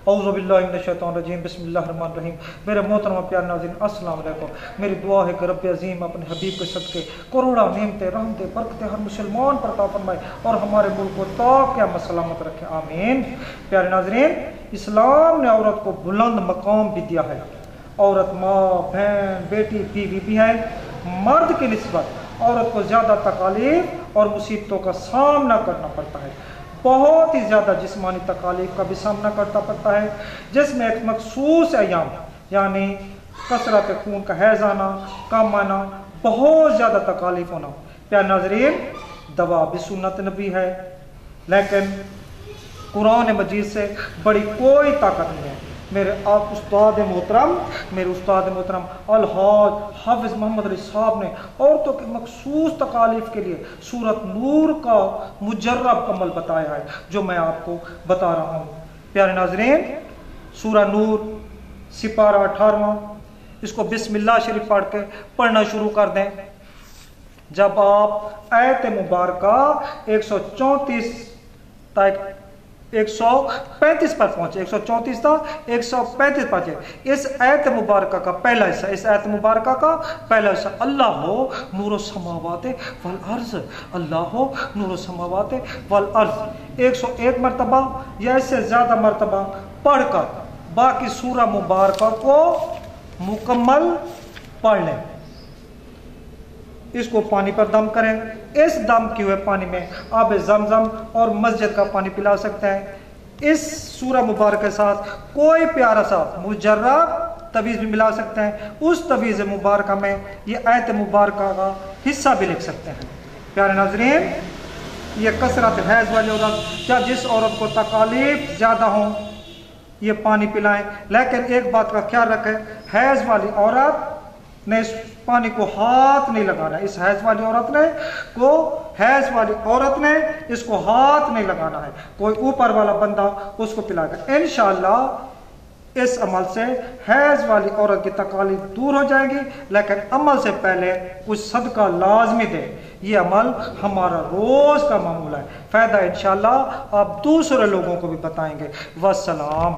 اعوذ باللہ من الشیطان الرجیم بسم اللہ الرحمن الرحیم۔ میرے محترم پیارے ناظرین السلام علیکم۔ میری دعا ہے کہ رب عظیم اپنے حبیب کے صدقے کروڑا نعمتیں رحمتیں برکتیں ہر مسلمان پر عطا فرمائے اور ہمارے ملک کو تا قیامت سلامت رکھے، آمین۔ پیارے ناظرین، اسلام نے عورت کو بلند مقام بھی دیا ہے۔ عورت ماں، بہن، بیٹی، بیوی بھی ہے۔ مرد کی نسبت عورت کو زیادہ تکالیف اور مصیبتوں کا سامنا کرنا پڑتا ہے، بہت ہی زیادہ جسمانی تکالیف کا بھی سامنا کرنا پڑتا ہے، جس میں ایک مخصوص ایام یعنی کثرت خون کا حیض آنا، کم آنا، بہت زیادہ تکالیف ہونا۔ پیارے ناظرین، دوا بھی سنت نبی ہے، لیکن قرآن مجید سے بڑی کوئی طاقت نہیں ہے۔ میرے استاد محترم الحاج حافظ محمد علی صاحب نے عورتوں کے مخصوص تکالیف کے لیے سورۃ نور کا مجرب عمل بتایا ہے، جو میں آپ کو بتا رہا ہوں۔ پیارے ناظرین، سورہ نور سپارہ 18، اس کو بسم اللہ شریف پڑھ کے پڑھنا شروع کر دیں۔ جب آپ آیت مبارکہ 134 تک 135 پر پہنچے، 134 تھا 135 پہنچے، اس آیت مبارکہ کا پہلا حصہ اللہ ہو نور السماوات والارض، اللہ ہو نور السماوات والارض 101 مرتبہ یا اس سے زیادہ مرتبہ پڑھ کر باقی سورہ مبارکہ کو مکمل پڑھ لیں۔ اس کو پانی پر دم کریں۔ اس دم کیے ہوئے پانی میں آب زمزم اور مسجد کا پانی پلا سکتے ہیں۔ اس سورہ مبارک کے ساتھ کوئی پیارا سا مجرب تویز بھی ملا سکتے ہیں۔ اس تویز مبارکہ میں یہ آیت مبارکہ کا حصہ بھی لکھ سکتے ہیں۔ پیارے ناظرین، یہ کثرت حیض والی عورت یا جس عورت کو تکالیف زیادہ ہوں یہ پانی پلائیں، لیکن ایک بات کا خیال رکھیں، حیض والی عورت نے اس پانی کو ہاتھ نہیں لگانا ہے۔ اس حیض والی عورت نے اس کو ہاتھ نہیں لگانا ہے، کوئی اوپر والا بندہ اس کو پلائے گا۔ انشاءاللہ اس عمل سے حیض والی عورت کی تکالیف دور ہو جائیں گی، لیکن عمل سے پہلے کچھ صدقہ لازمی دے۔ یہ عمل ہمارا روز کا معمول ہے، فائدہ انشاءاللہ آپ دوسرے لوگوں کو بھی بتائیں گے۔ والسلام۔